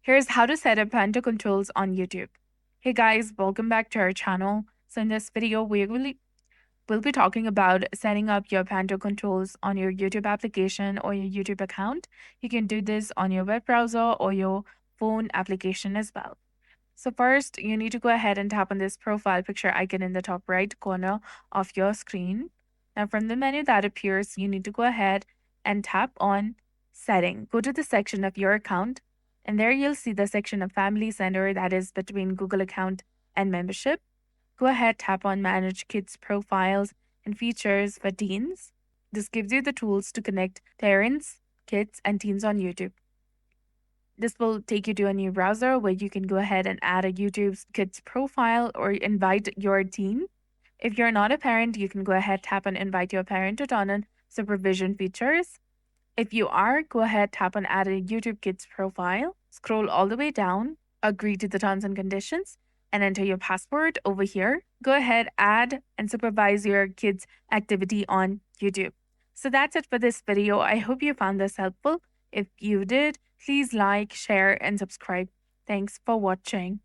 Here's how to set up parental controls on YouTube. Hey guys, welcome back to our channel. So in this video, we'll be talking about setting up your parental controls on your YouTube application or your YouTube account. You can do this on your web browser or your phone application as well. So first, you need to go ahead and tap on this profile picture icon in the top right corner of your screen. Now from the menu that appears, you need to go ahead and tap on Setting. Go to the section of your account, and there you'll see the section of Family Center that is between Google account and membership. Go ahead, tap on Manage Kids Profiles and Features for Teens. This gives you the tools to connect parents, kids, and teens on YouTube. This will take you to a new browser where you can go ahead and add a YouTube Kids profile or invite your teen. If you're not a parent, you can go ahead, tap on Invite Your Parent to turn on supervision features. If you are, go ahead, tap on Add a YouTube Kids profile, scroll all the way down, agree to the terms and conditions, and enter your password over here. Go ahead, add and supervise your kids' activity on YouTube. So that's it for this video. I hope you found this helpful. If you did, please like, share, and subscribe. Thanks for watching.